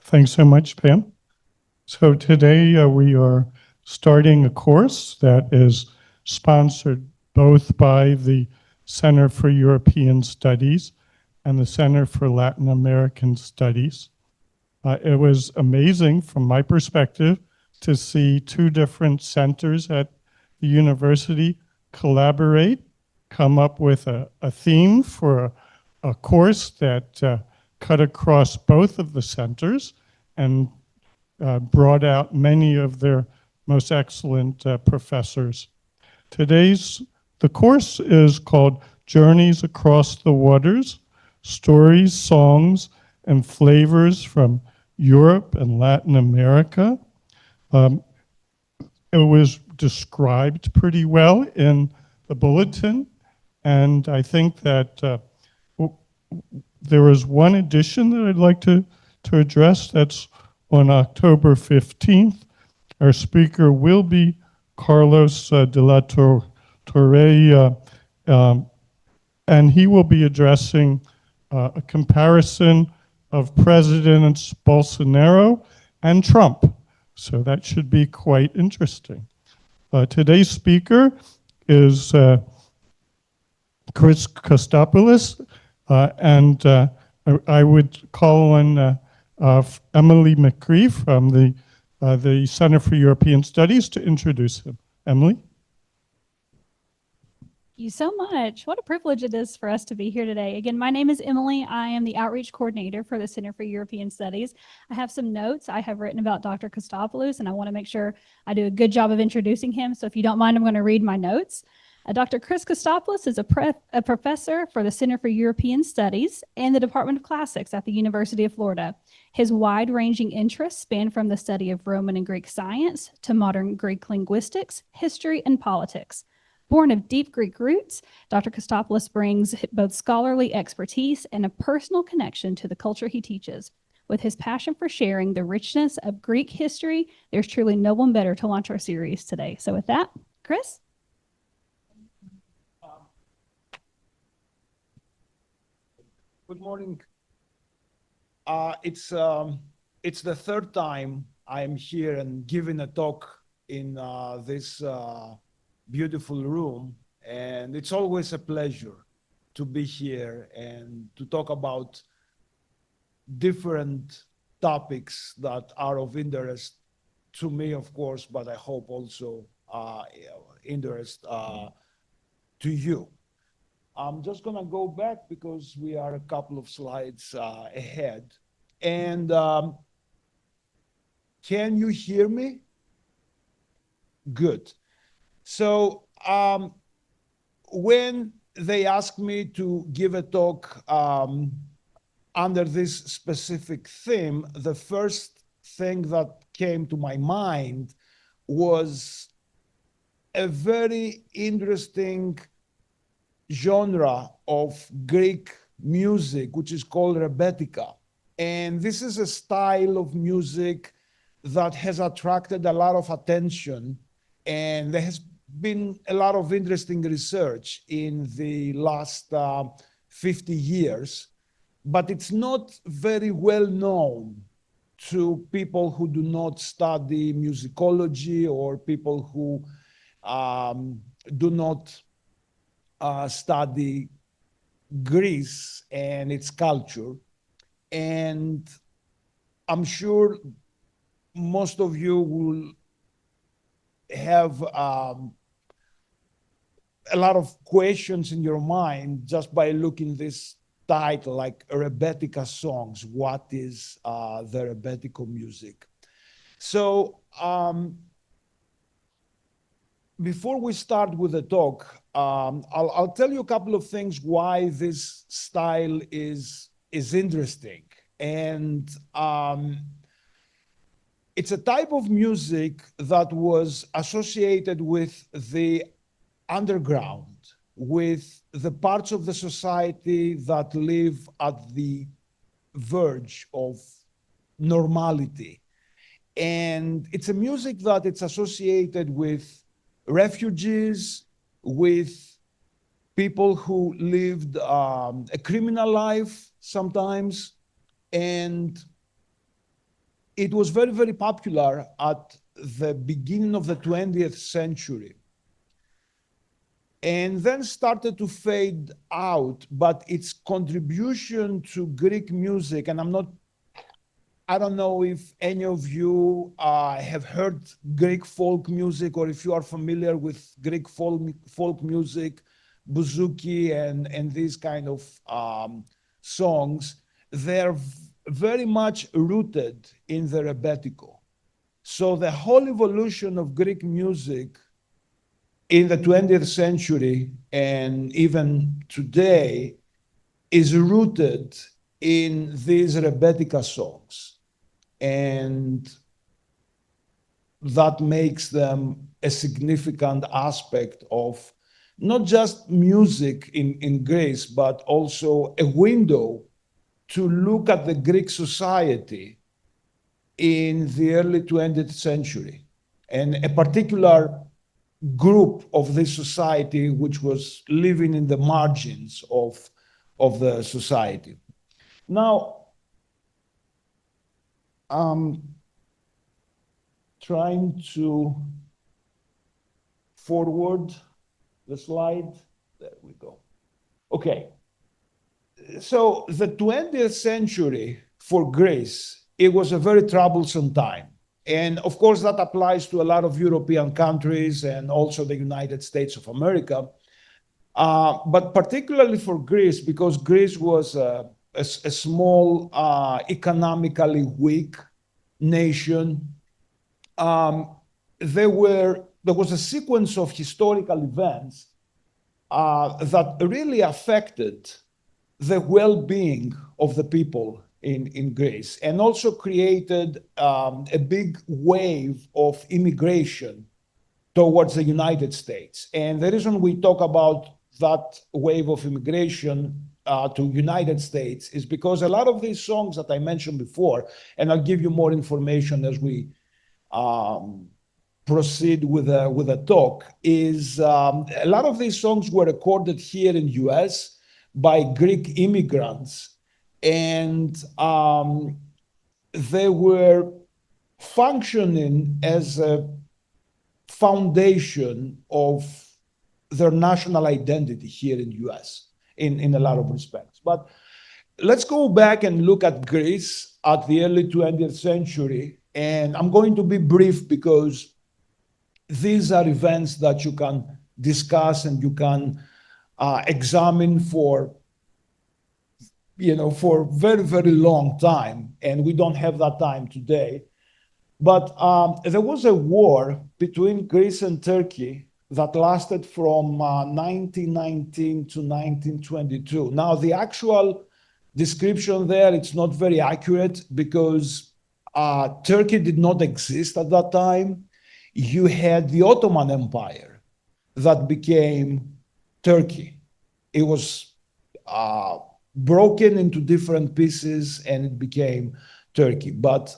Thanks so much, Pam. So today we are starting a course that is sponsored both by the Center for European Studies and the Center for Latin American Studies. It was amazing from my perspective to see two different centers at the university collaborate, come up with a theme for a course that cut across both of the centers and brought out many of their most excellent professors. The course is called Journeys Across the Waters, Stories, Songs, and Flavors from Europe and Latin America. It was described pretty well in the bulletin, and I think that there is one addition that I'd like to address. That's on October 15th. Our speaker will be Carlos de la Torre, and he will be addressing a comparison of Presidents Bolsonaro and Trump. So that should be quite interesting. Today's speaker is Kostopoulos, and I would call on Emily McCree from the Center for European Studies to introduce him. Emily? Thank you so much. What a privilege it is for us to be here today. Again, my name is Emily. I am the outreach coordinator for the Center for European Studies. I have some notes I have written about Dr. Costopoulos, and I want to make sure I do a good job of introducing him. So if you don't mind, I'm going to read my notes. Dr. Chris Kostopoulos is a professor for the Center for European Studies and the Department of Classics at the University of Florida. His wide-ranging interests span from the study of Roman and Greek science to modern Greek linguistics, history, and politics. Born of deep Greek roots, Dr. Kostopoulos brings both scholarly expertise and a personal connection to the culture he teaches. With his passion for sharing the richness of Greek history, there's truly no one better to launch our series today. So with that, Chris? Good morning. It's the third time I am here and giving a talk in this beautiful room, and it's always a pleasure to be here and to talk about different topics that are of interest to me, of course, but I hope also interest to you. I'm just gonna go back because we are a couple of slides ahead. And can you hear me? Good. So when they asked me to give a talk under this specific theme, the first thing that came to my mind was a very interesting genre of Greek music, which is called Rebetika. And this is a style of music that has attracted a lot of attention, and there has been a lot of interesting research in the last 50 years, but it's not very well known to people who do not study musicology or people who do not study Greece and its culture. And I'm sure most of you will have a lot of questions in your mind just by looking this title, like Rebetika Songs. What is the Rebetiko music? So before we start with the talk, I'll tell you a couple of things why this style is interesting. And it's a type of music that was associated with the underground, with the parts of the society that live at the verge of normality. And it's a music that it's associated with refugees, with people who lived a criminal life sometimes, and it was very, very popular at the beginning of the 20th century. And then started to fade out, but its contribution to Greek music, and I don't know if any of you have heard Greek folk music, or if you are familiar with Greek folk music, bouzouki and these kind of songs. They're very much rooted in the Rebetiko. So the whole evolution of Greek music in the 20th century and even today is rooted in these Rebetika songs. And that makes them a significant aspect of not just music in Greece, but also a window to look at the Greek society in the early 20th century, and a particular group of this society which was living in the margins of the society. Now, I'm trying to forward the slide. There we go. Okay. So the 20th century for Greece, it was a very troublesome time. And of course, that applies to a lot of European countries and also the United States of America. But particularly for Greece, because Greece was a small, economically weak nation, there was a sequence of historical events that really affected the well-being of the people in Greece, and also created a big wave of immigration towards the United States. And the reason we talk about that wave of immigration to United States is because a lot of these songs that I mentioned before, and I'll give you more information as we proceed with the talk, is a lot of these songs were recorded here in US by Greek immigrants, and they were functioning as a foundation of their national identity here in US in a lot of respects. But let's go back and look at Greece at the early 20th century. And I'm going to be brief because these are events that you can discuss and you can examine for very, very long time. And we don't have that time today. But there was a war between Greece and Turkey that lasted from 1919 to 1922. Now, the actual description there, it's not very accurate because Turkey did not exist at that time. You had the Ottoman Empire that became Turkey. It was broken into different pieces and it became Turkey. But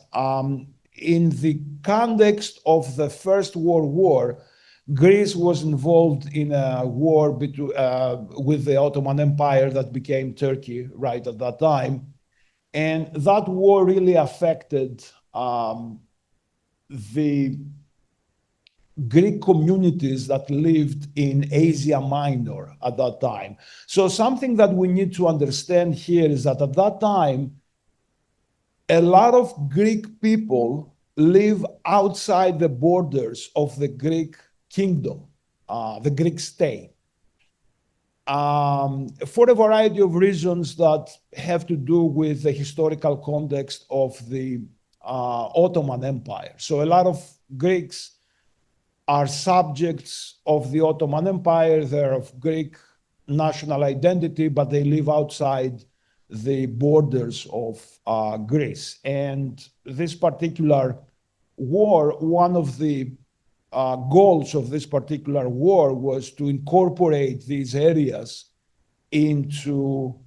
in the context of the First World War, Greece was involved in a war with the Ottoman Empire that became Turkey right at that time. And that war really affected the Greek communities that lived in Asia Minor at that time. So something that we need to understand here is that at that time, a lot of Greek people live outside the borders of the Greek kingdom, the Greek state, for a variety of reasons that have to do with the historical context of the Ottoman Empire. So a lot of Greeks are subjects of the Ottoman Empire. They're of Greek national identity, but they live outside the borders of Greece. And this particular war, one of the goals of this particular war was to incorporate these areas into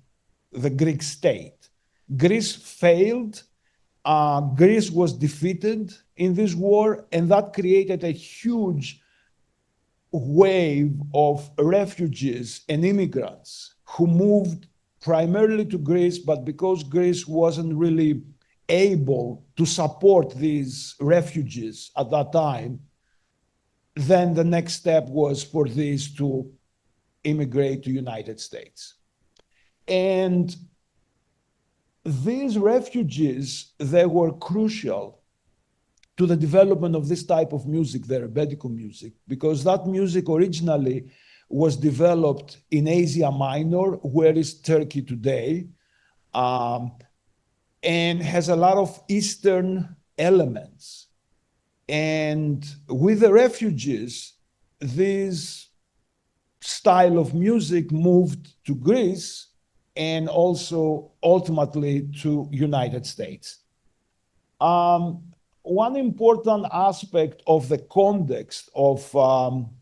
the Greek state. Greece failed. Greece was defeated in this war, and that created a huge wave of refugees and immigrants who moved primarily to Greece, but because Greece wasn't really able to support these refugees at that time, then the next step was for these to immigrate to United States. And these refugees, they were crucial to the development of this type of music, the Rebetiko music, because that music originally was developed in Asia Minor, where is Turkey today, and has a lot of Eastern elements. And with the refugees, this style of music moved to Greece and also ultimately to United States. One important aspect of the context of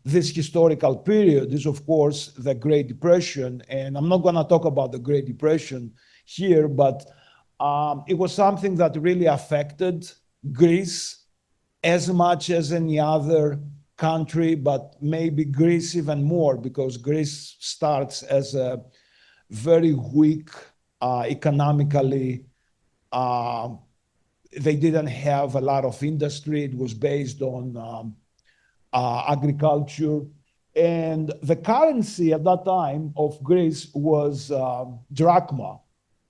this historical period is, of course, the Great Depression. And I'm not going to talk about the Great Depression here, but it was something that really affected Greece as much as any other country, but maybe Greece even more, because Greece starts as a very weak economically. They didn't have a lot of industry. It was based on agriculture. And the currency at that time of Greece was drachma,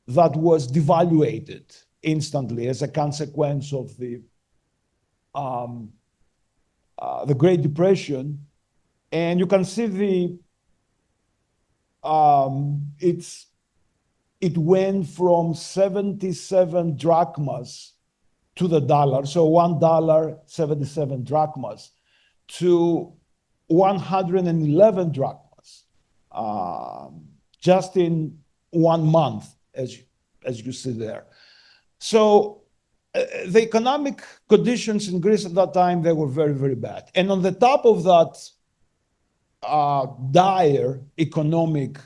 that was devaluated instantly as a consequence of the Great Depression. And you can see it went from 77 drachmas to the dollar, so $1, 77 drachmas, to 111 drachmas, just in 1 month, as you see there. So the economic conditions in Greece at that time, they were very, very bad. And on the top of that dire economic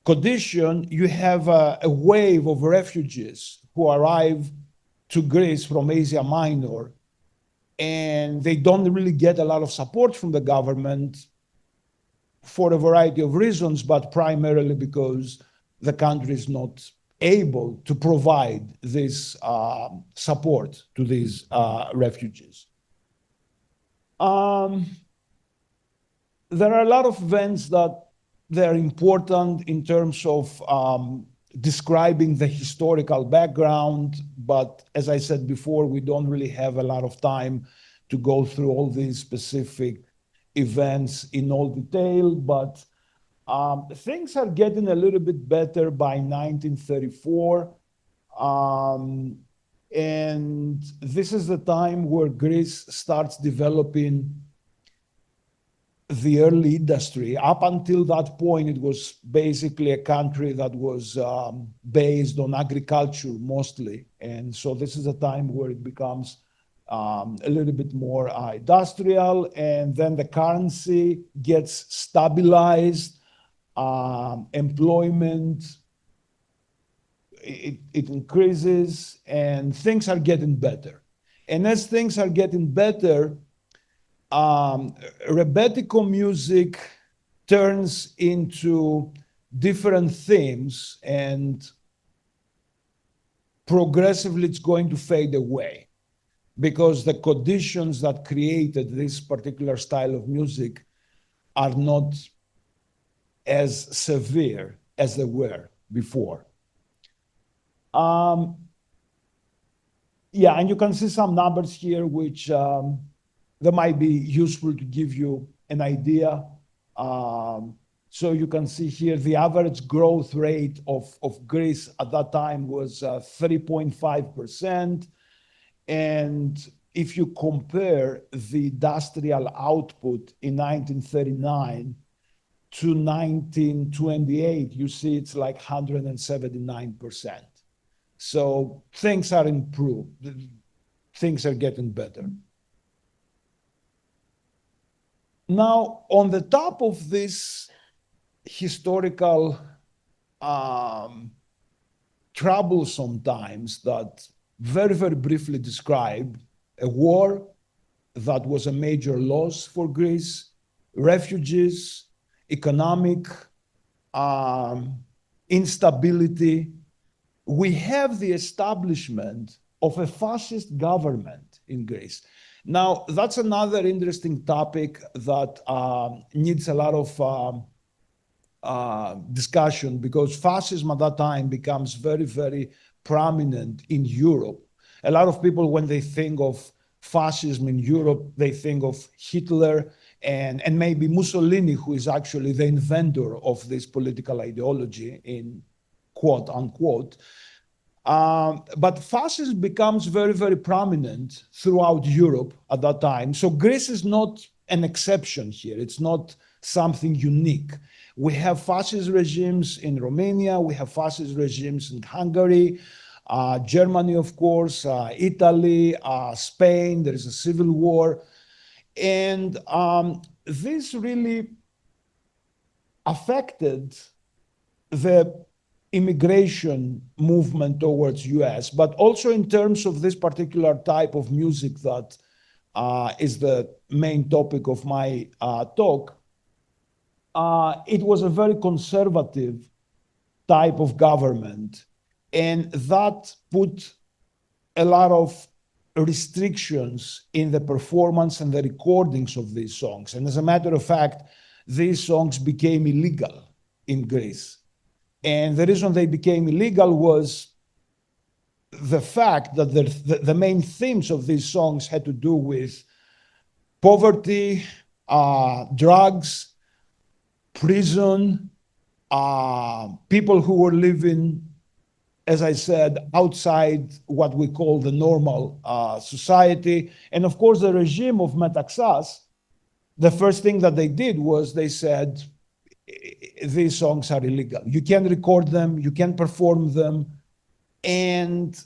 condition, you have a wave of refugees who arrive to Greece from Asia Minor, and they don't really get a lot of support from the government for a variety of reasons, but primarily because the country is not able to provide this support to these refugees. There are a lot of events that they're important in terms of describing the historical background, but as I said before, we don't really have a lot of time to go through all these specific events in all detail, but things are getting a little bit better by 1934. And this is the time where Greece starts developing the early industry. Up until that point, it was basically a country that was based on agriculture mostly. And so this is a time where it becomes a little bit more industrial, and then the currency gets stabilized, employment, it increases, and things are getting better. And as things are getting better, Rebetiko music turns into different themes, and progressively it's going to fade away because the conditions that created this particular style of music are not as severe as they were before. Yeah, and you can see some numbers here which that might be useful to give you an idea. So you can see here the average growth rate of Greece at that time was 3.5%. And if you compare the industrial output in 1939 to 1928, you see it's like 179%. So things are improved. Things are getting better. Now, on the top of this historical troublesome times that very, very briefly described, a war that was a major loss for Greece, refugees, economic instability, we have the establishment of a fascist government in Greece. Now, that's another interesting topic that needs a lot of discussion, because fascism at that time becomes very, very prominent in Europe. A lot of people, when they think of fascism in Europe, they think of Hitler and maybe Mussolini, who is actually the inventor of this political ideology, in quote unquote. But fascism becomes very, very prominent throughout Europe at that time. So Greece is not an exception here. It's not something unique. We have fascist regimes in Romania. We have fascist regimes in Hungary, Germany, of course, Italy, Spain. There is a civil war. And this really affected the immigration movement towards US, but also in terms of this particular type of music that is the main topic of my talk. It was a very conservative type of government, and that put a lot of restrictions in the performance and the recordings of these songs. And as a matter of fact, these songs became illegal in Greece. And the reason they became illegal was the fact that the main themes of these songs had to do with poverty, drugs, prison, people who were living, as I said, outside what we call the normal society. And of course, the regime of Metaxas, the first thing that they did was they said, these songs are illegal. You can't record them, you can't perform them. And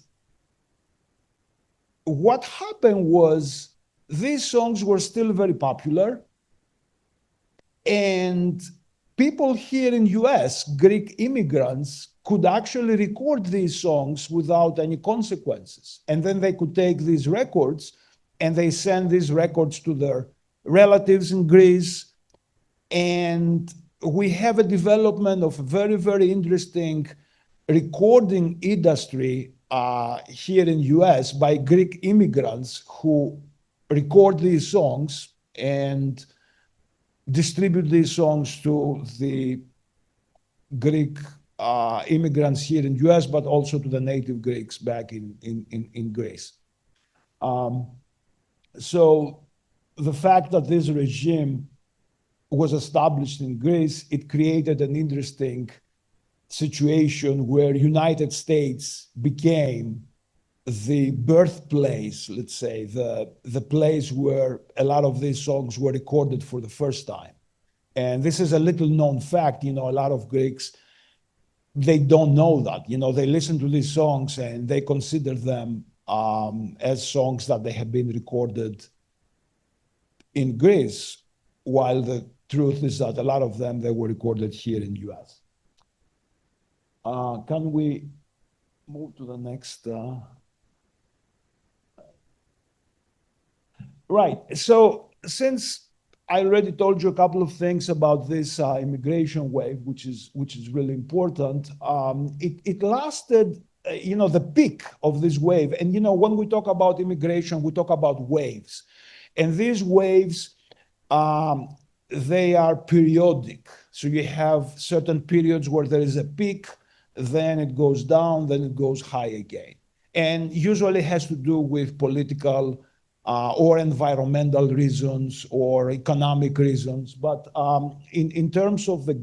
what happened was these songs were still very popular, and people here in US, Greek immigrants, could actually record these songs without any consequences. And then they could take these records and they send these records to their relatives in Greece. And we have a development of a very, very interesting recording industry here in US by Greek immigrants who record these songs and distribute these songs to the Greek immigrants here in US, but also to the native Greeks back in Greece. So the fact that this regime was established in Greece, it created an interesting situation where United States became the birthplace, let's say, the place where a lot of these songs were recorded for the first time. And this is a little known fact, a lot of Greeks, they don't know that, they listen to these songs and they consider them as songs that they have been recorded in Greece, while the truth is that a lot of them, they were recorded here in US. Can we move to the next? Right. So since I already told you a couple of things about this immigration wave, which is really important, it lasted, the peak of this wave. And, when we talk about immigration, we talk about waves. And these waves, they are periodic. So you have certain periods where there is a peak, then it goes down, then it goes high again. And usually has to do with political or environmental reasons or economic reasons. But in terms of the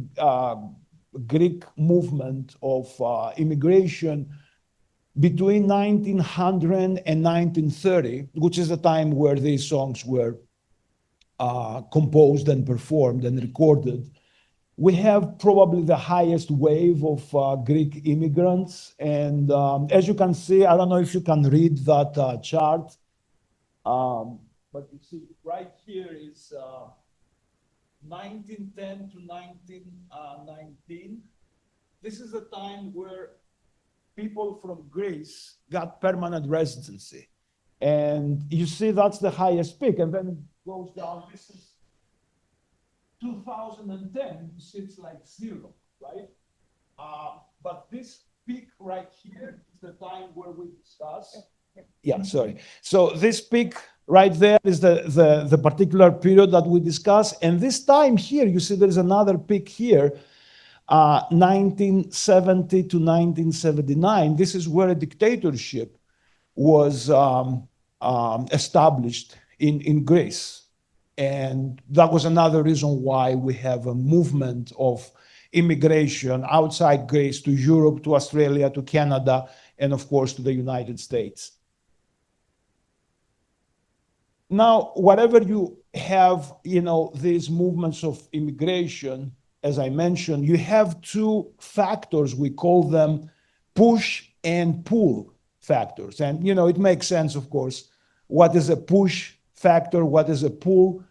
Greek movement of immigration, between 1900 and 1930, which is the time where these songs were composed and performed and recorded, we have probably the highest wave of Greek immigrants. And as you can see, I don't know if you can read that chart, but you see right here is 1910 to 1919. This is the time where people from Greece got permanent residency. And you see that's the highest peak, and then it goes down. This is 2010, you see it's like zero, right? But this peak right here is the time where we discuss. Yeah, sorry. So this peak right there is the particular period that we discuss. And this time here, you see there's another peak here, 1970 to 1979. This is where a dictatorship was established in Greece. And that was another reason why we have a movement of immigration outside Greece to Europe, to Australia, to Canada, and of course to the United States. Now, whatever you have, these movements of immigration, as I mentioned, you have two factors. We call them push and pull factors. And, it makes sense, of course, what is a push factor, what is a pull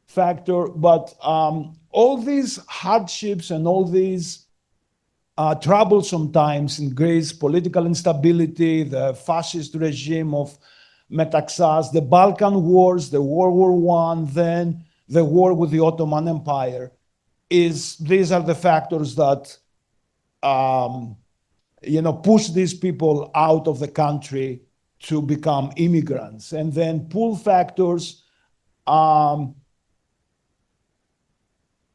factor. But all these hardships and all these troublesome times in Greece, political instability, the fascist regime of Metaxas, the Balkan Wars, the World War I, then the war with the Ottoman Empire, these are the factors that push these people out of the country to become immigrants. And then pull factors,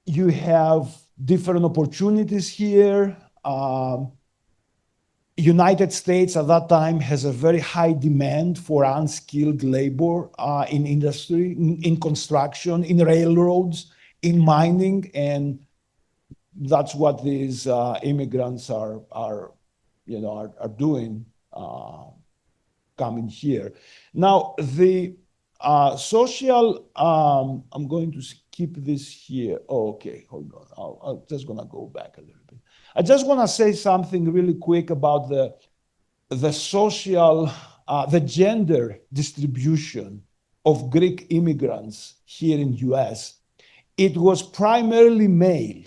you have different opportunities here. United States at that time has a very high demand for unskilled labor in industry, in construction, in railroads, in mining, and that's what these immigrants are doing, coming here. Now, the social, I'm going to skip this here. Oh, okay, hold on. I'm just gonna go back a little bit. I just want to say something really quick about the social, the gender distribution of Greek immigrants here in US. It was primarily male.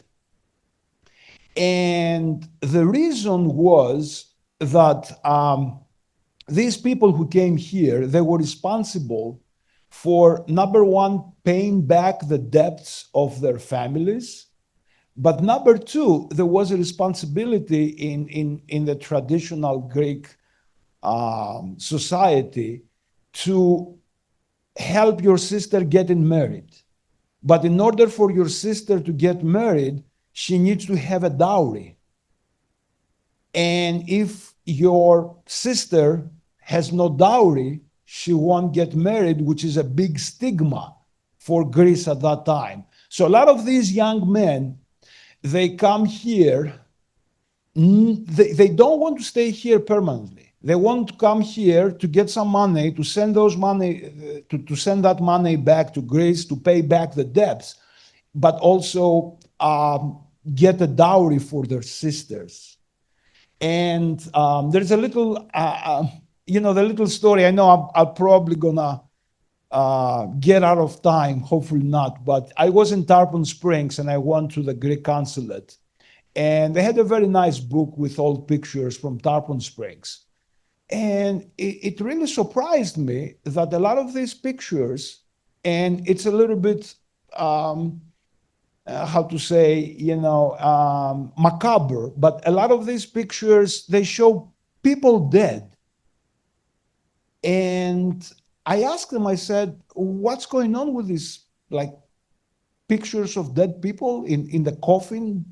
And the reason was that these people who came here, they were responsible for, number one, paying back the debts of their families. But number two, there was a responsibility in the traditional Greek society to help your sister getting married. But in order for your sister to get married, she needs to have a dowry. And if your sister has no dowry, she won't get married, which is a big stigma for Greece at that time. So a lot of these young men, they come here, they don't want to stay here permanently. They want to come here to get some money, to send those money, to send that money back to Greece, to pay back the debts, but also get a dowry for their sisters. And there's a little, the little story. I know I'm probably gonna get out of time, hopefully not, but I was in Tarpon Springs and I went to the Greek consulate, and they had a very nice book with old pictures from Tarpon Springs. And it really surprised me that a lot of these pictures, and it's a little bit, how to say, macabre, but a lot of these pictures, they show people dead. And I asked them, I said, what's going on with these, pictures of dead people in the coffin,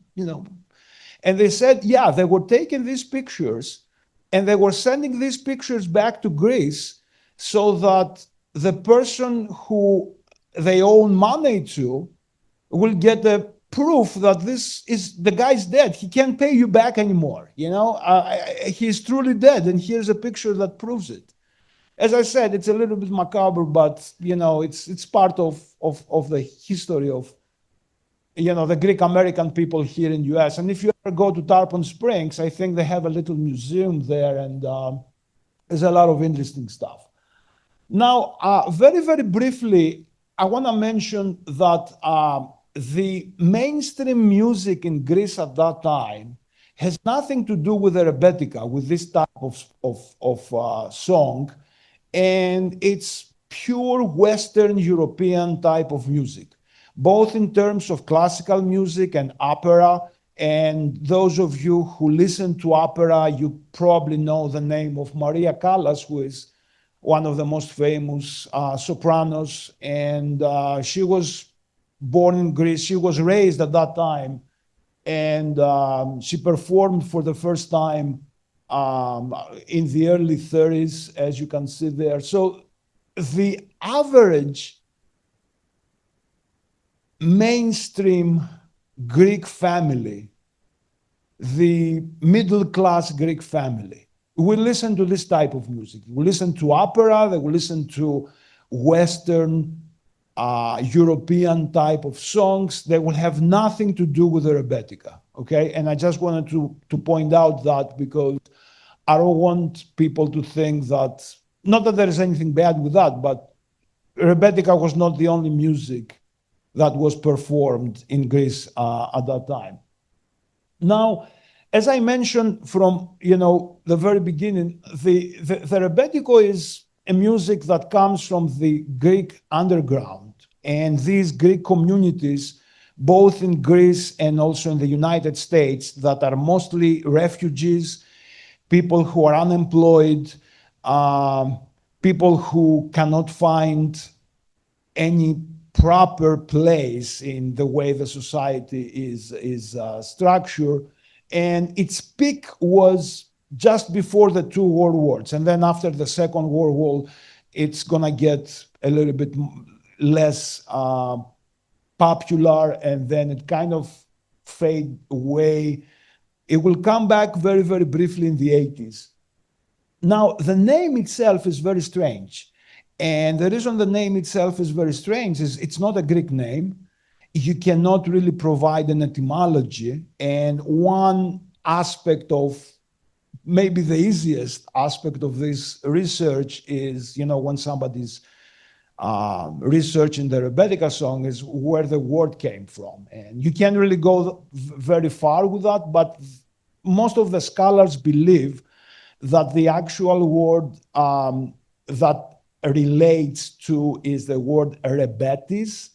And they said, yeah, they were taking these pictures and they were sending these pictures back to Greece so that the person who they owe money to will get the proof that the guy's dead. He can't pay you back anymore. He's truly dead. And here's a picture that proves it. As I said, it's a little bit macabre, but it's part of the history of the Greek American people here in US. And if you ever go to Tarpon Springs, I think they have a little museum there, and there's a lot of interesting stuff. Now, very, very briefly, I want to mention that the mainstream music in Greece at that time has nothing to do with the Rebetika, with this type of song. And it's pure Western European type of music, both in terms of classical music and opera. And those of you who listen to opera, you probably know the name of Maria Callas, who is one of the most famous sopranos, and she was born in Greece. She was raised at that time, and she performed for the first time in the early 30s, as you can see there. So the average mainstream Greek family, the middle-class Greek family, will listen to this type of music. They will listen to opera, they will listen to Western, European type of songs. They will have nothing to do with the Rebetika, okay? And I just wanted to point out that, because I don't want people to think that, not that there is anything bad with that, but Rebetika was not the only music that was performed in Greece at that time. Now, as I mentioned from the very beginning, the Rebetiko is a music that comes from the Greek underground, and these Greek communities, both in Greece and also in the United States, that are mostly refugees, people who are unemployed, people who cannot find any proper place in the way the society is structured. And its peak was just before the two world wars. And then after the Second World War, it's going to get a little bit less popular, and then it kind of fade away. It will come back very, very briefly in the 80s. Now, the name itself is very strange. And the reason the name itself is very strange is it's not a Greek name. You cannot really provide an etymology. And one aspect of, maybe the easiest aspect of this research is, when somebody's researching the Rebetika song, is where the word came from. And you can't really go very far with that, but most of the scholars believe that the actual word that relates to is the word rebetis,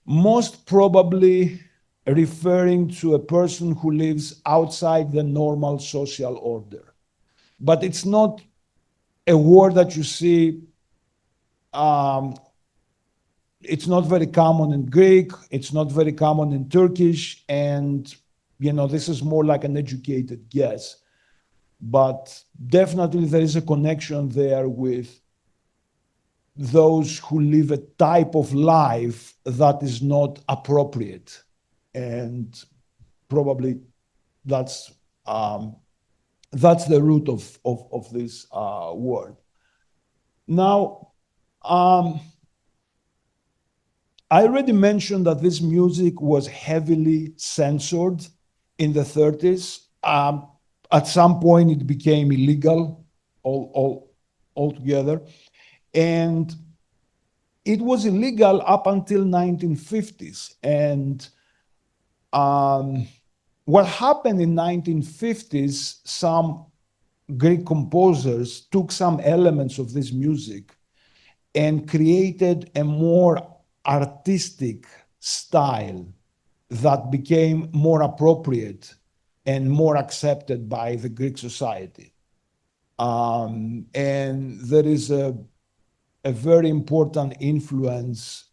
most probably referring to a person who lives outside the normal social order. But it's not a word that you see, it's not very common in Greek, it's not very common in Turkish, and this is more like an educated guess. But definitely there is a connection there with those who live a type of life that is not appropriate. And probably that's the root of this word. Now, I already mentioned that this music was heavily censored in the 30s. At some point, it became illegal altogether. And it was illegal up until 1950s. And what happened in 1950s, some Greek composers took some elements of this music and created a more artistic style that became more appropriate and more accepted by the Greek society. And there is a very important influence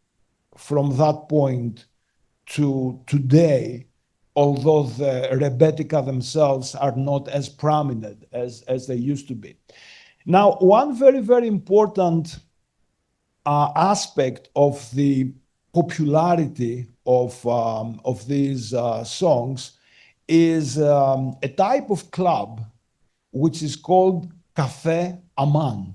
from that point to today, although the Rebetika themselves are not as prominent as they used to be. Now, one very, very important aspect of the popularity of these songs is a type of club which is called Café Aman.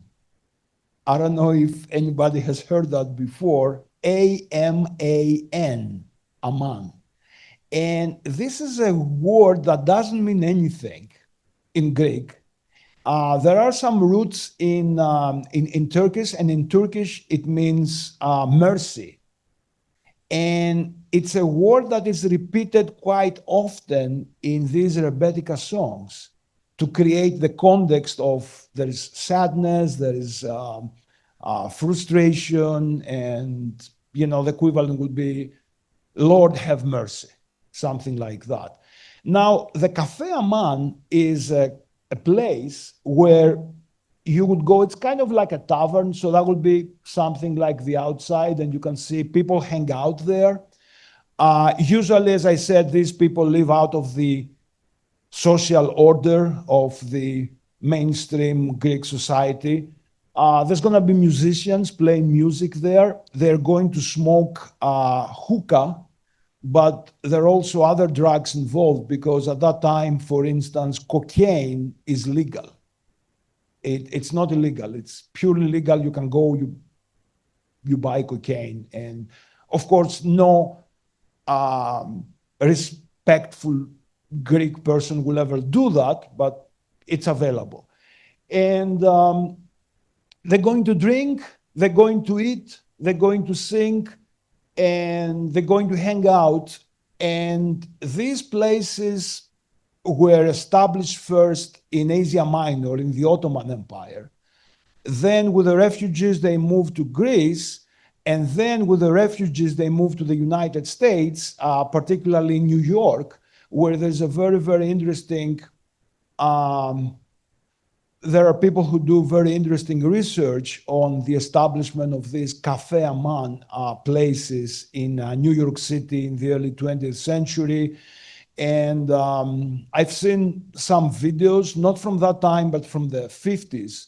I don't know if anybody has heard that before. A-M-A-N, Aman. And this is a word that doesn't mean anything in Greek. There are some roots in Turkish, and in Turkish it means mercy. And it's a word that is repeated quite often in these Rebetika songs to create the context of there is sadness, there is frustration, and the equivalent would be Lord have mercy, something like that. Now, the Café Aman is a place where you would go, it's kind of like a tavern, so that would be something like the outside, and you can see people hang out there. Usually, as I said, these people live out of the social order of the mainstream Greek society. There's going to be musicians playing music there. They're going to smoke hookah, but there are also other drugs involved because at that time, for instance, cocaine is legal. It's not illegal. It's purely legal. You can go, you buy cocaine. And of course, no respectful Greek person will ever do that, but it's available. And they're going to drink, they're going to eat, they're going to sing, and they're going to hang out. And these places were established first in Asia Minor, in the Ottoman Empire. Then with the refugees, they moved to Greece. And then with the refugees, they moved to the United States, particularly in New York, where there's a very, very interesting, there are people who do very interesting research on the establishment of these Café Aman places in New York City in the early 20th century. And I've seen some videos, not from that time, but from the 50s.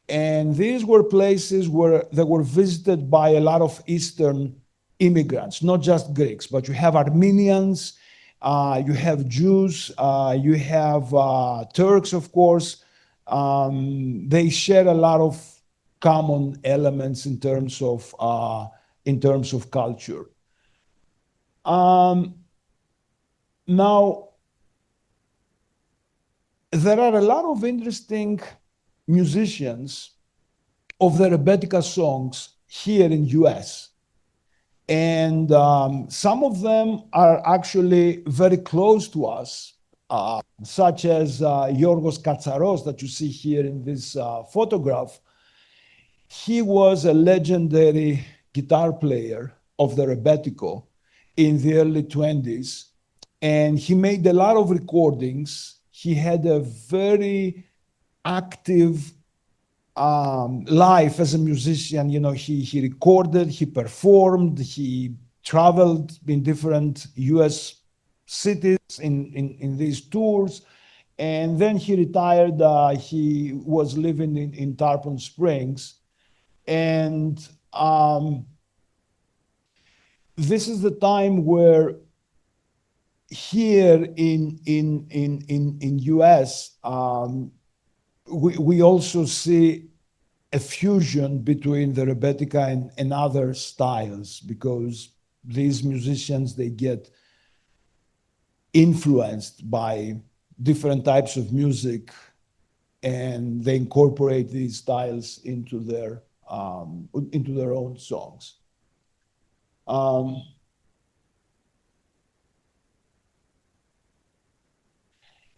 And these were places where they were visited by a lot of Eastern immigrants, not just Greeks, but you have Armenians, you have Jews, you have Turks, of course. They share a lot of common elements in terms of culture. Now, there are a lot of interesting musicians of the Rebetika Songs here in US. And some of them are actually very close to us, such as Yorgos Katsaros that you see here in this photograph. He was a legendary guitar player of the Rebetiko in the early 20s. And he made a lot of recordings. He had a very active life as a musician. You know, he recorded, he performed, he traveled in different US cities in these tours. And then he retired. He was living in Tarpon Springs. And this is the time where here in US, we also see a fusion between the Rebetika and other styles, because these musicians, they get influenced by different types of music and they incorporate these styles into their own songs.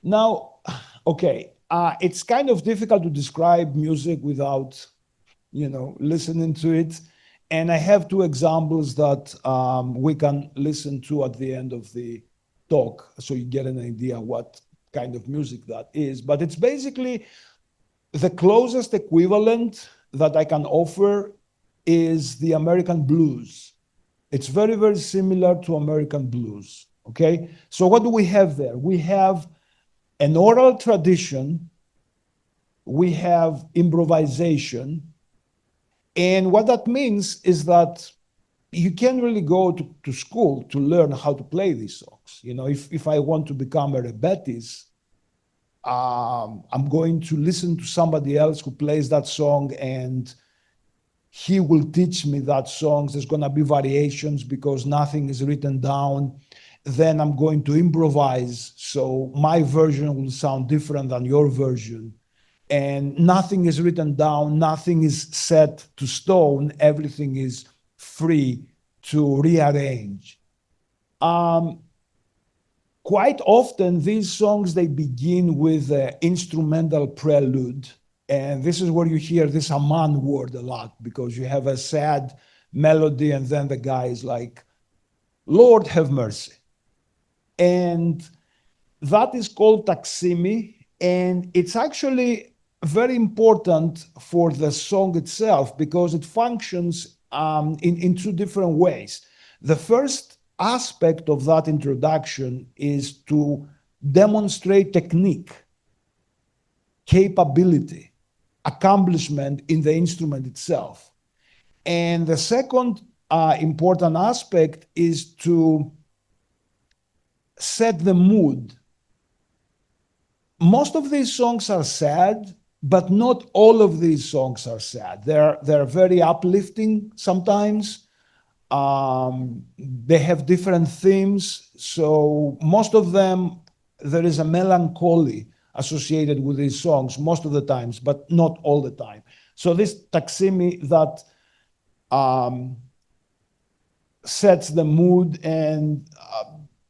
Now, okay, it's kind of difficult to describe music without, listening to it. And I have two examples that we can listen to at the end of the talk, so you get an idea what kind of music that is. But it's basically the closest equivalent that I can offer is the American blues. It's very, very similar to American blues, okay? So what do we have there? We have an oral tradition, we have improvisation, and what that means is that you can't really go to school to learn how to play these songs. If I want to become a rebettis, I'm going to listen to somebody else who plays that song and he will teach me that song. There's going to be variations because nothing is written down. Then I'm going to improvise. So my version will sound different than your version. And nothing is written down. Nothing is set to stone. Everything is free to rearrange. Quite often, these songs, they begin with an instrumental prelude. And this is where you hear this Aman word a lot, because you have a sad melody and then the guy is like, Lord have mercy. And that is called taksimi. And it's actually very important for the song itself because it functions in two different ways. The first aspect of that introduction is to demonstrate technique, capability, accomplishment in the instrument itself. And the second important aspect is to set the mood. Most of these songs are sad, but not all of these songs are sad. They're very uplifting sometimes. They have different themes. So most of them, there is a melancholy associated with these songs most of the times, but not all the time. So this taximi that sets the mood, and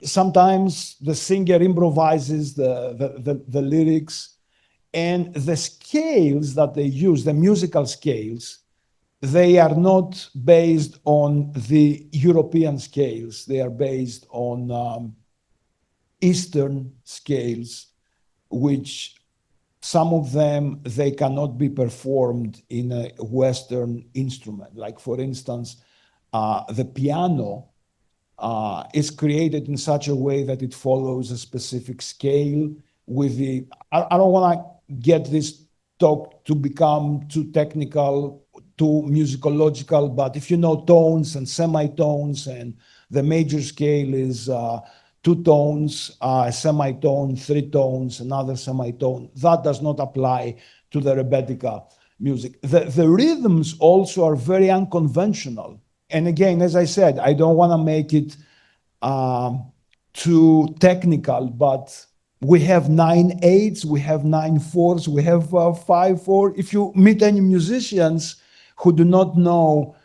sometimes the singer improvises the lyrics, and the scales that they use, the musical scales, they are not based on the European scales. They are based on Eastern scales, which some of them, they cannot be performed in a Western instrument. Like for instance, the piano is created in such a way that it follows a specific scale with the, I don't want to get this talk to become too technical, too musicological, but if you know tones and semitones, and the major scale is 2 tones, a semitone, 3 tones, another semitone, that does not apply to the Rebetika music. The rhythms also are very unconventional. And again, as I said, I don't want to make it too technical, but we have 9/8, we have 9/4, we have 5/4. If you meet any musicians who do not know,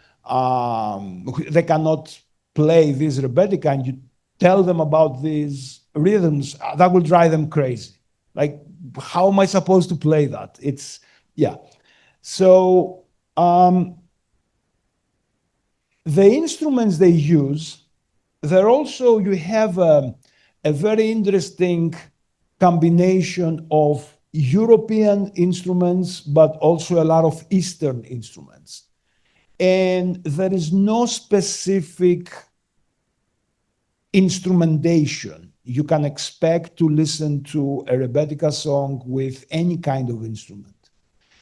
they cannot play this Rebetika, and you tell them about these rhythms, that will drive them crazy. Like, how am I supposed to play that? It's, yeah. So the instruments they use, they're also, you have a very interesting combination of European instruments, but also a lot of Eastern instruments. And there is no specific instrumentation. You can expect to listen to a Rebetika song with any kind of instrument.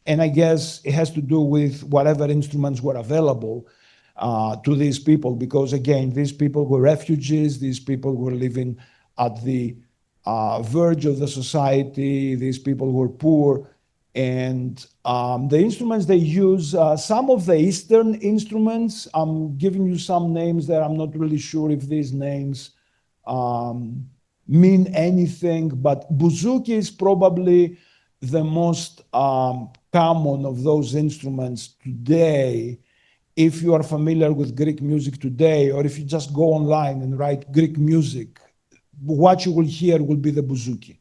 And I guess it has to do with whatever instruments were available to these people, because again, these people were refugees, these people were living at the verge of the society, these people were poor, and the instruments they use, some of the Eastern instruments, I'm giving you some names there, I'm not really sure if these names mean anything, but bouzouki is probably the most common of those instruments today. If you are familiar with Greek music today, or if you just go online and write Greek music, what you will hear will be the bouzouki.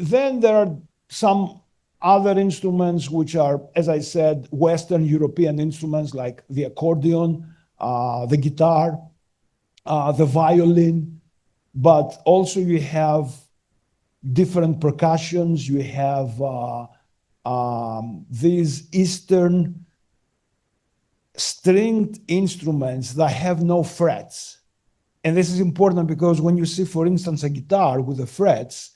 Then there are some other instruments which are, as I said, Western European instruments like the accordion, the guitar, the violin, but also you have different percussions. You have these Eastern stringed instruments that have no frets. And this is important because when you see, for instance, a guitar with the frets,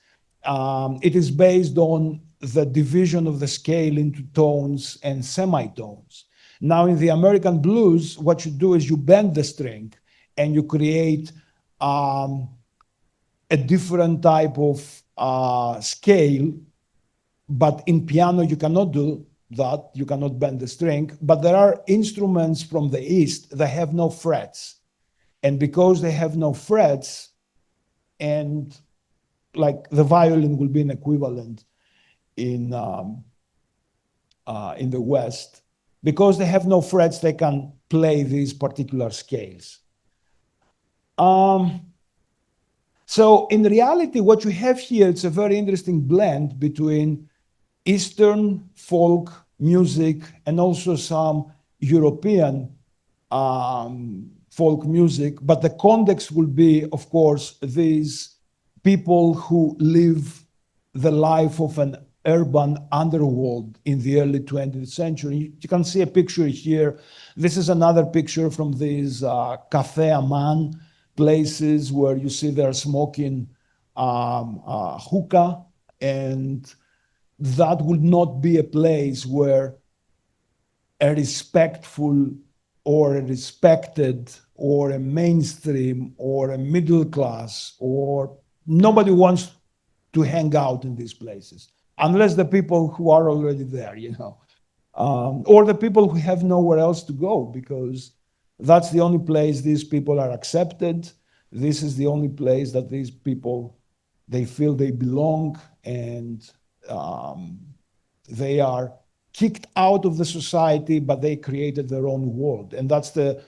it is based on the division of the scale into tones and semitones. Now, in the American blues, what you do is you bend the string and you create a different type of scale. But in piano, you cannot do that. You cannot bend the string. But there are instruments from the East that have no frets. And because they have no frets, and like the violin will be an equivalent in the West, because they have no frets, they can play these particular scales. So in reality, what you have here, it's a very interesting blend between Eastern folk music and also some European folk music, but the context will be, of course, these people who live the life of an urban underworld in the early 20th century. You can see a picture here. This is another picture from these Café Aman places where you see they're smoking hookah, and that would not be a place where a respectful or a respected or a mainstream or a middle class, or nobody wants to hang out in these places unless the people who are already there, or the people who have nowhere else to go, because that's the only place these people are accepted. This is the only place that these people, they feel they belong, and they are kicked out of the society, but they created their own world. And that's the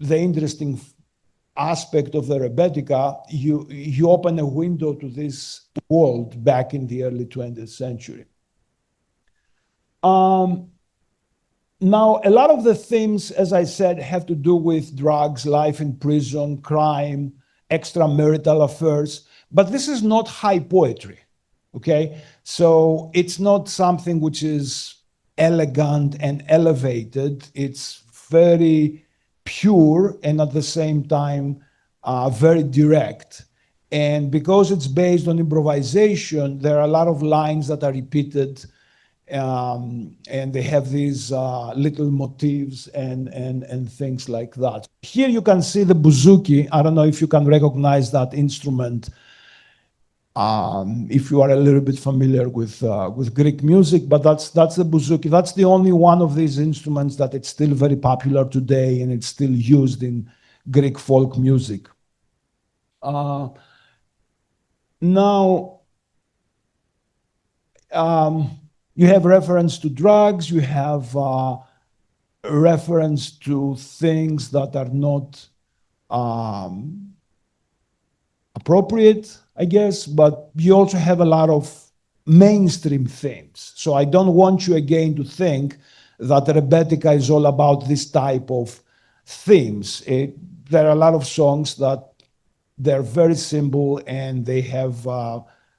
interesting aspect of the Rebetika. You open a window to this world back in the early 20th century. Now, a lot of the themes, as I said, have to do with drugs, life in prison, crime, extramarital affairs, but this is not high poetry, okay? So it's not something which is elegant and elevated. It's very pure and at the same time very direct. And because it's based on improvisation, there are a lot of lines that are repeated, and they have these little motifs and things like that. Here you can see the bouzouki. I don't know if you can recognize that instrument. If you are a little bit familiar with Greek music, but that's the bouzouki. That's the only one of these instruments that it's still very popular today, and it's still used in Greek folk music. Now, you have reference to drugs, you have reference to things that are not appropriate, I guess, but you also have a lot of mainstream themes. So I don't want you again to think that Rebetika is all about this type of themes. There are a lot of songs that they're very simple and they have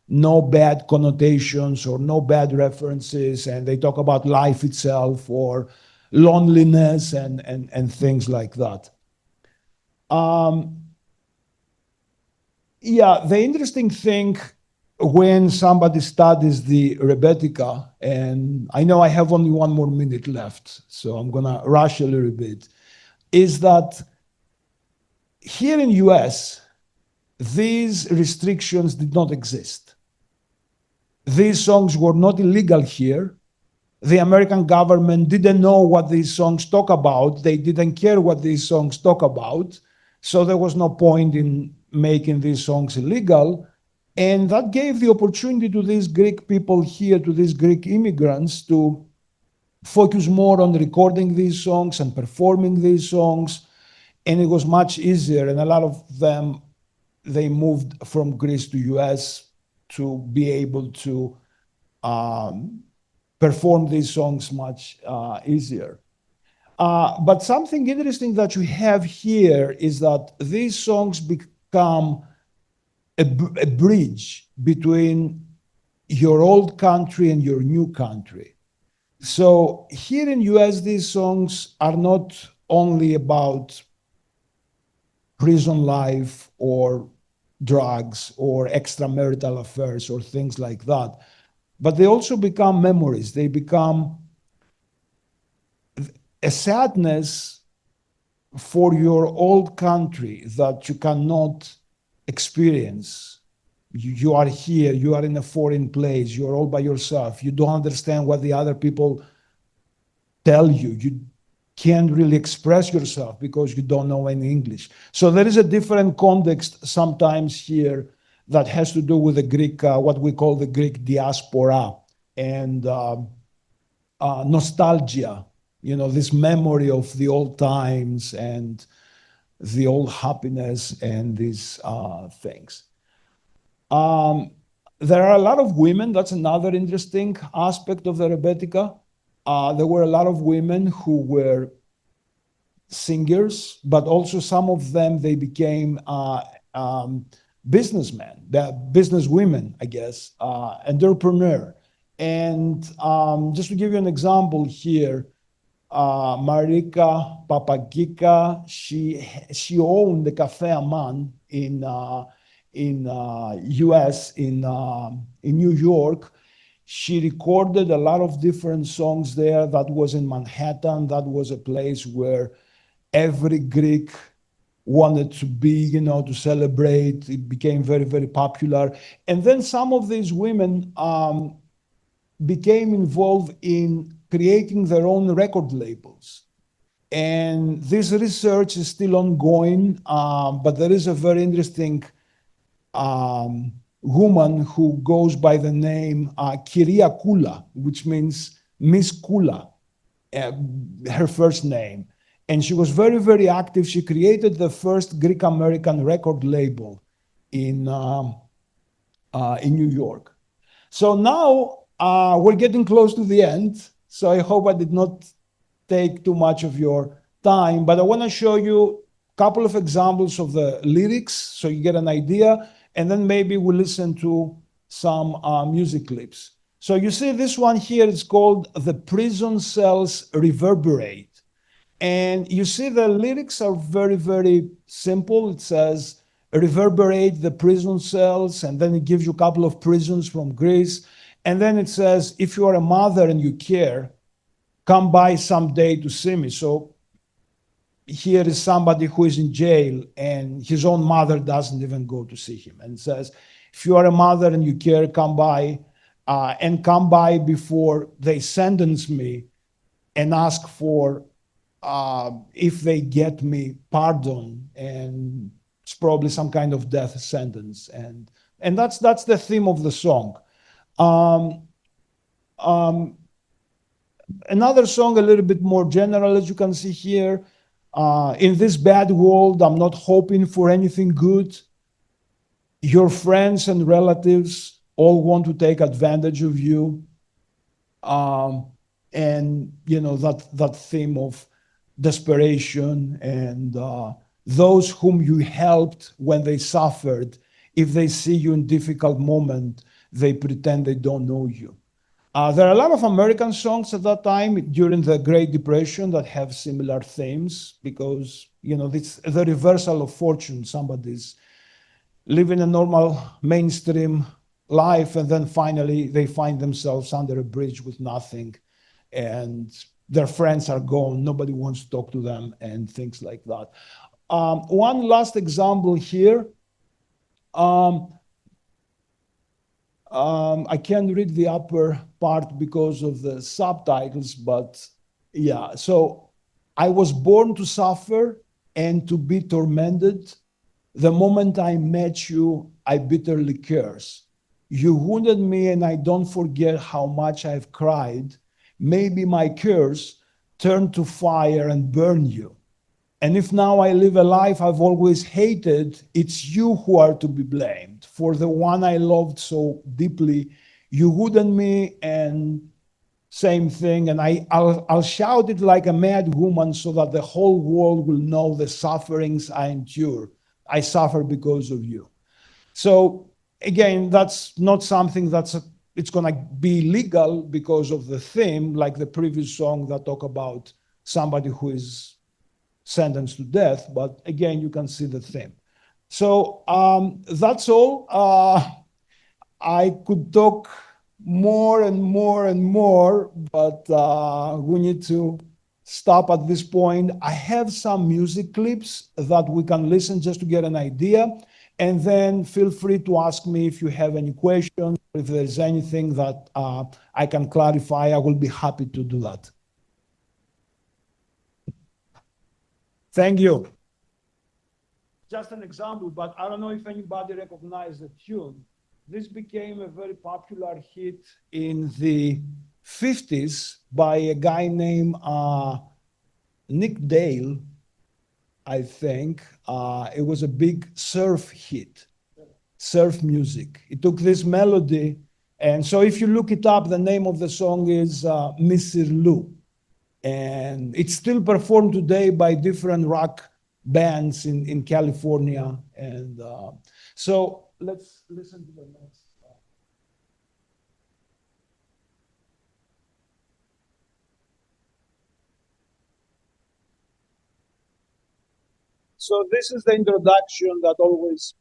no bad connotations or no bad references, and they talk about life itself or loneliness and things like that. Yeah, the interesting thing when somebody studies the Rebetika, and I know I have only 1 more minute left, so I'm gonna rush a little bit, is that here in US, these restrictions did not exist. These songs were not illegal here. The American government didn't know what these songs talk about. They didn't care what these songs talk about. So there was no point in making these songs illegal. And that gave the opportunity to these Greek people here, to these Greek immigrants, to focus more on recording these songs and performing these songs. And it was much easier. And a lot of them, they moved from Greece to US to be able to perform these songs much easier. But something interesting that you have here is that these songs become a bridge between your old country and your new country. So here in US, these songs are not only about prison life or drugs or extramarital affairs or things like that, but they also become memories. They become a sadness for your old country that you cannot experience. You are here, you are in a foreign place, you're all by yourself. You don't understand what the other people tell you. You can't really express yourself because you don't know any English. So there is a different context sometimes here that has to do with the Greek, what we call the Greek diaspora, and nostalgia, this memory of the old times and the old happiness and these things. There are a lot of women. That's another interesting aspect of the Rebetika. There were a lot of women who were singers, but also some of them, they became businessmen, businesswomen, I guess, entrepreneur. And just to give you an example here, Marika Papagika, she owned the Cafe Aman in US, in New York. She recorded a lot of different songs there. That was in Manhattan. That was a place where every Greek wanted to be, to celebrate. It became very, very popular. And then some of these women became involved in creating their own record labels. And this research is still ongoing, but there is a very interesting woman who goes by the name Kyria Kula, which means Miss Kula, her first name. And she was very, very active. She created the first Greek-American record label in New York. So now we're getting close to the end. So I hope I did not take too much of your time, but I want to show you a couple of examples of the lyrics so you get an idea, and then maybe we'll listen to some music clips. So you see this one here is called "The Prison Cells Reverberate." And you see the lyrics are very, very simple. It says, reverberate the prison cells, and then it gives you a couple of prisons from Greece. And then it says, if you are a mother and you care, come by someday to see me. So here is somebody who is in jail and his own mother doesn't even go to see him. And it says, if you are a mother and you care, come by and come by before they sentence me and ask for, if they get me pardon, and it's probably some kind of death sentence. And that's the theme of the song. Another song, a little bit more general, as you can see here. In this bad world, I'm not hoping for anything good. Your friends and relatives all want to take advantage of you. And, that theme of desperation, and those whom you helped when they suffered, if they see you in difficult moment, they pretend they don't know you. There are a lot of American songs at that time during the Great Depression that have similar themes, because it's the reversal of fortune. Somebody's living a normal mainstream life, and then finally they find themselves under a bridge with nothing, and their friends are gone, nobody wants to talk to them, and things like that. One last example here. I can't read the upper part because of the subtitles, but yeah. So, I was born to suffer and to be tormented. The moment I met you, I bitterly curse. You wounded me, and I don't forget how much I've cried. Maybe my curse turned to fire and burn you. And if now I live a life I've always hated, it's you who are to be blamed. For the one I loved so deeply, you wounded me, and same thing. And I'll shout it like a mad woman so that the whole world will know the sufferings I endure. I suffer because of you. So again, that's not something it's going to be legal because of the theme, like the previous song that talk about somebody who is sentenced to death. But again, you can see the theme. So that's all. I could talk more and more and more, but we need to stop at this point. I have some music clips that we can listen just to get an idea. And then feel free to ask me if you have any questions, if there's anything that I can clarify. I will be happy to do that. Thank you. Just an example, but I don't know if anybody recognized the tune. This became a very popular hit in the 50s by a guy named Nick Dale, I think. It was a big surf hit, surf music. It took this melody, and so if you look it up, the name of the song is Misirlou. And it's still performed today by different rock bands in California. And So let's listen to the next. So this is the introduction that always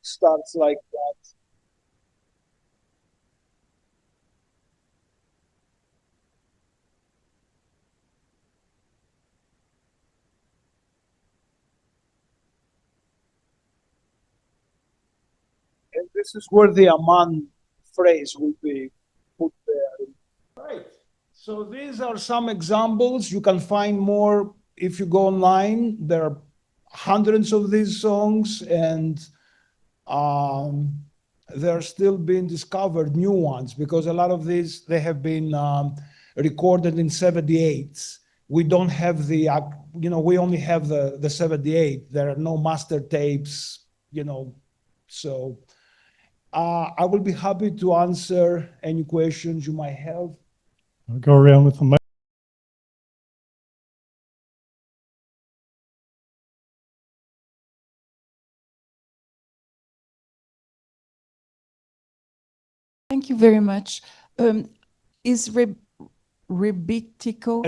starts like that. And this is where the Aman phrase will be put there. Right. So these are some examples. You can find more if you go online. There are hundreds of these songs, and they're still being discovered, new ones, because a lot of these, they have been recorded in 78s. We don't have the, we only have the 78. There are no master tapes, so I will be happy to answer any questions you might have. I'll go around with the mic. Thank you very much. Is Rebetiko.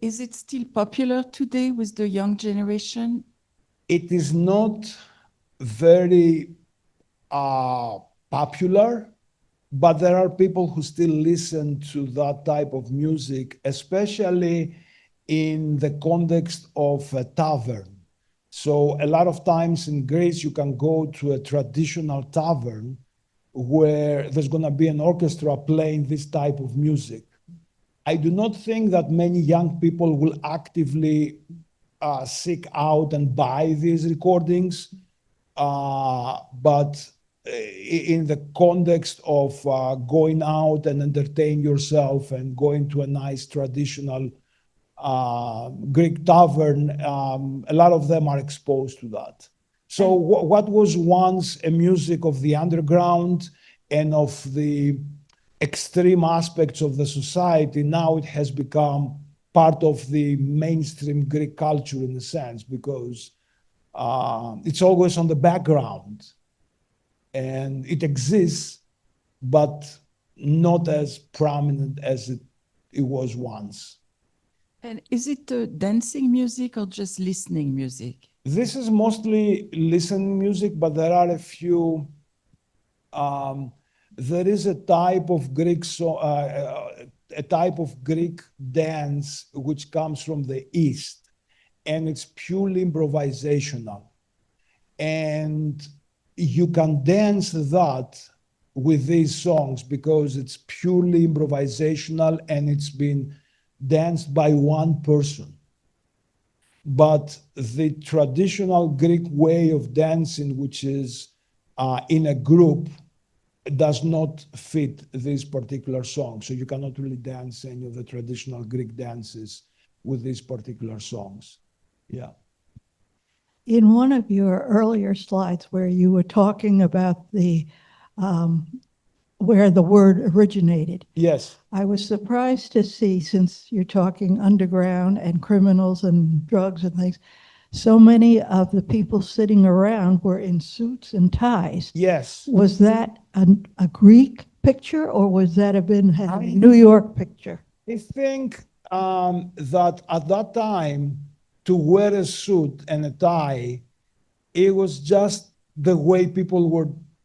is it still popular today with the young generation? It is not very popular, but there are people who still listen to that type of music, especially in the context of a tavern. So a lot of times in Greece, you can go to a traditional tavern where there's going to be an orchestra playing this type of music. I do not think that many young people will actively seek out and buy these recordings, but in the context of going out and entertain yourself and going to a nice traditional Greek tavern, a lot of them are exposed to that. So what was once a music of the underground and of the extreme aspects of the society, now it has become part of the mainstream Greek culture in a sense, because it's always on the background and it exists, but not as prominent as it was once. And is it dancing music or just listening music? This is mostly listening music, but there are a few. There is a type of Greek dance which comes from the East, and it's purely improvisational. And you can dance that with these songs because it's purely improvisational and it's been danced by one person. But the traditional Greek way of dancing, which is in a group, does not fit this particular song. So you cannot really dance any of the traditional Greek dances with these particular songs. Yeah. In one of your earlier slides where you were talking about the where the word originated, Yes. I was surprised to see, since you're talking underground and criminals and drugs and things, so many of the people sitting around were in suits and ties. Yes. Was that a Greek picture, or was that a New York picture? I think that at that time, to wear a suit and a tie, it was just the way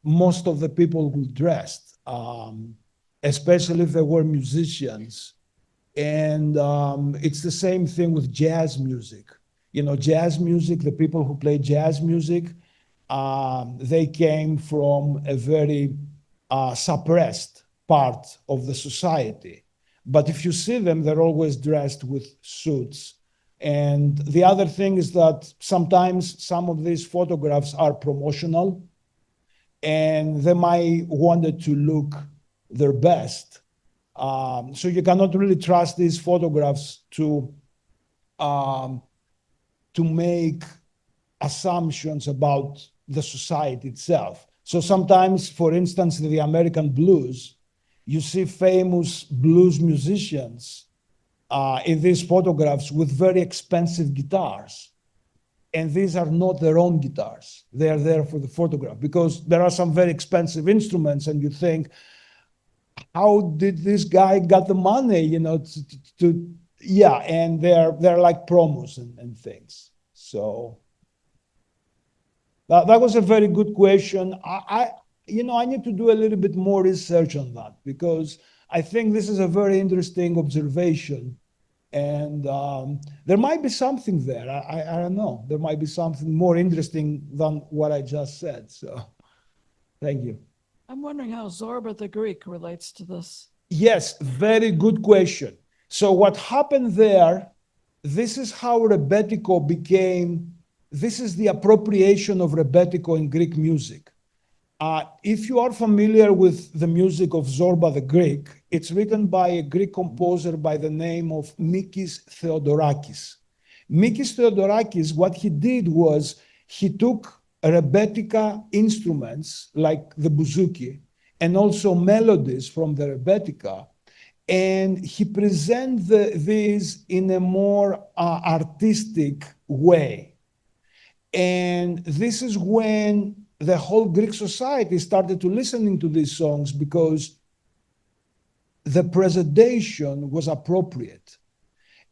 most of the people were dressed, especially if they were musicians. And it's the same thing with jazz music. Jazz music, the people who play jazz music, they came from a very suppressed part of the society. But if you see them, they're always dressed with suits. And the other thing is that sometimes some of these photographs are promotional and they might want to look their best. So you cannot really trust these photographs to make assumptions about the society itself. So sometimes, for instance, in the American blues, you see famous blues musicians in these photographs with very expensive guitars. and these are not their own guitars. They are there for the photograph, because there are some very expensive instruments, and you think, how did this guy got the money, you know, yeah, and they're like promos and things. So that was a very good question. I need to do a little bit more research on that, because I think this is a very interesting observation. And there might be something there. I don't know. There might be something more interesting than what I just said. So thank you. I'm wondering how Zorba the Greek relates to this. Yes, very good question. So what happened there, this is how Rebetiko became, this is the appropriation of Rebetiko in Greek music. If you are familiar with the music of Zorba the Greek, it's written by a Greek composer by the name of Mikis Theodorakis. Mikis Theodorakis, what he did was he took Rebetika instruments like the bouzouki and also melodies from the Rebetika, and he presented these in a more artistic way. And this is when the whole Greek society started to listening to these songs, because the presentation was appropriate.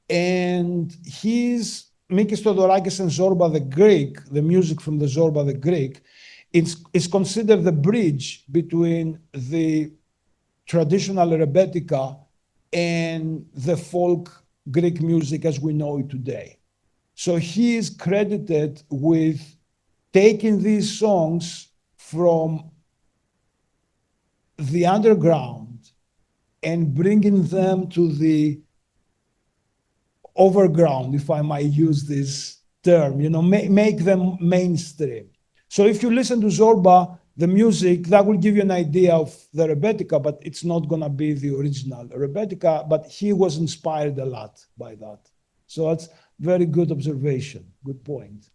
And Mikis Theodorakis and Zorba the Greek, the music from the Zorba the Greek, is considered the bridge between the traditional Rebetika and the folk Greek music as we know it today. So he is credited with taking these songs from the underground and bringing them to the overground, if I might use this term, make them mainstream. So if you listen to Zorba, the music, that will give you an idea of the Rebetika, but it's not going to be the original Rebetika, but he was inspired a lot by that. So that's very good observation. Good point.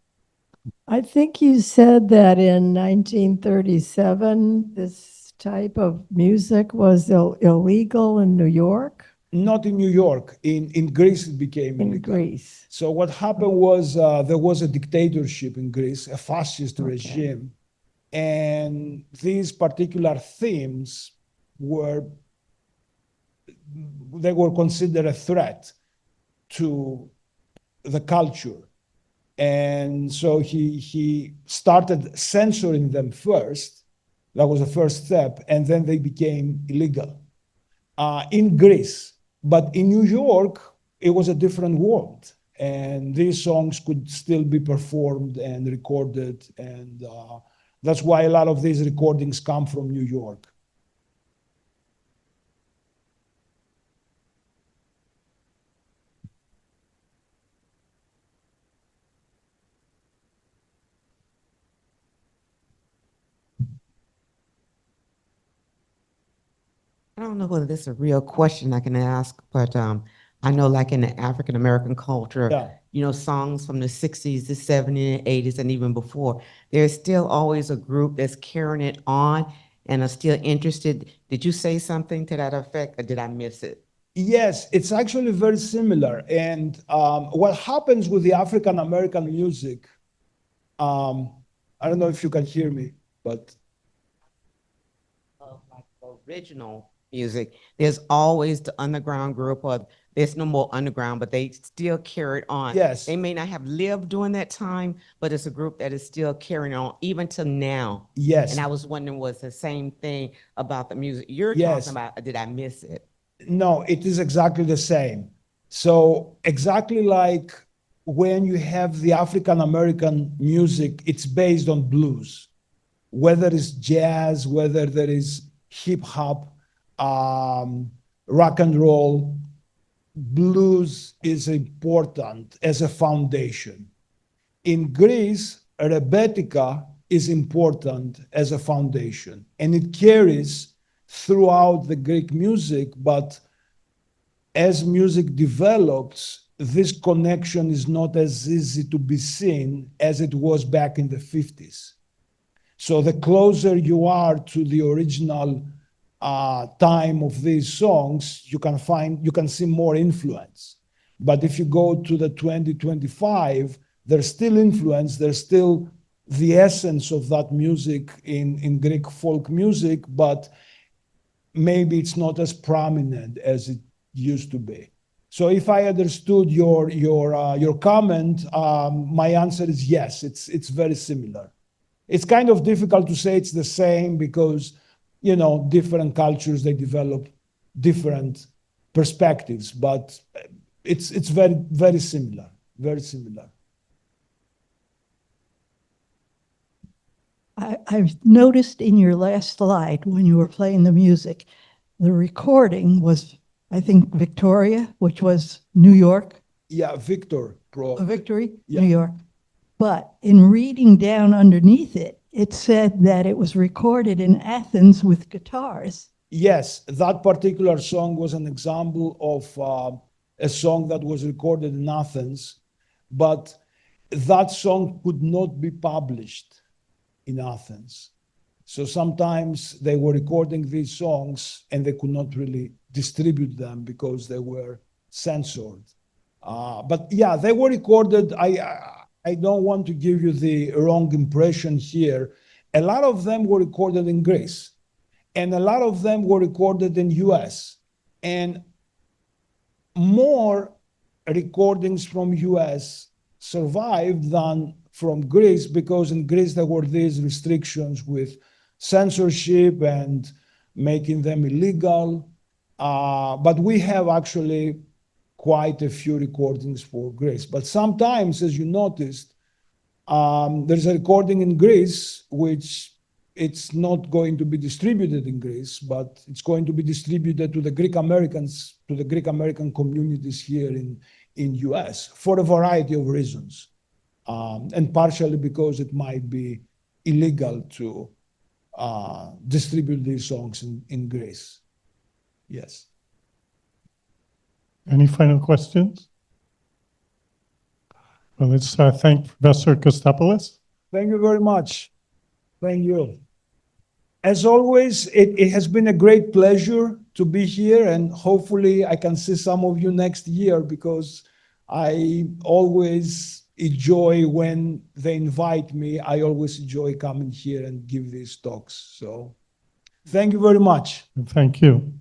I think you said that in 1937, this type of music was illegal in New York? Not in New York. In Greece, it became illegal. In Greece. So what happened was there was a dictatorship in Greece, a fascist regime. And these particular themes were considered a threat to the culture. And so he started censoring them first. That was the first step. And then they became illegal in Greece. But in New York, it was a different world. And these songs could still be performed and recorded. And that's why a lot of these recordings come from New York. I don't know whether this is a real question I can ask, but I know like in the African American culture, songs from the 60s, the 70s, and 80s, and even before, there's still always a group that's carrying it on and are still interested. Did you say something to that effect, or did I miss it? Yes, it's actually very similar. And what happens with the African American music, I don't know if you can hear me, but Like original music, there's always the underground group, or there's no more underground, but they still carry it on. Yes. They may not have lived during that time, but it's a group that is still carrying on even till now. Yes. And I was wondering, was the same thing about the music you're Yes. talking about, or did I miss it? No, it is exactly the same. So exactly like when you have the African American music, it's based on blues, whether it's jazz, whether there is hip hop, rock and roll. Blues is important as a foundation. In Greece, Rebetika is important as a foundation, and it carries throughout the Greek music, but as music develops, this connection is not as easy to be seen as it was back in the 50s. So the closer you are to the original time of these songs, you can see more influence. But if you go to the 2025, there's still influence, there's still the essence of that music in Greek folk music, but maybe it's not as prominent as it used to be. So if I understood your comment, my answer is yes, it's very similar. It's kind of difficult to say it's the same because, you know, different cultures, they develop different perspectives, but it's very, very similar, very similar. I noticed in your last slide when you were playing the music, the recording was, I think, Victoria, which was New York. Yeah, Victory, New York. But in reading down underneath it, it said that it was recorded in Athens with guitars. Yes, that particular song was an example of a song that was recorded in Athens, but that song could not be published in Athens. So sometimes they were recording these songs and they could not really distribute them because they were censored. But yeah, they were recorded. I don't want to give you the wrong impression here. A lot of them were recorded in Greece, and a lot of them were recorded in US. And more recordings from US survived than from Greece, because in Greece there were these restrictions with censorship and making them illegal. But we have actually quite a few recordings for Greece. But sometimes, as you noticed, there's a recording in Greece which it's not going to be distributed in Greece, but it's going to be distributed to the Greek Americans, to the Greek American communities here in US for a variety of reasons. And partially because it might be illegal to distribute these songs in Greece. Yes. Any final questions? Well, let's thank Professor Kostopoulos. Thank you very much. Thank you. As always, it has been a great pleasure to be here, and hopefully I can see some of you next year, because I always enjoy when they invite me. I always enjoy coming here and give these talks. So thank you very much. Thank you.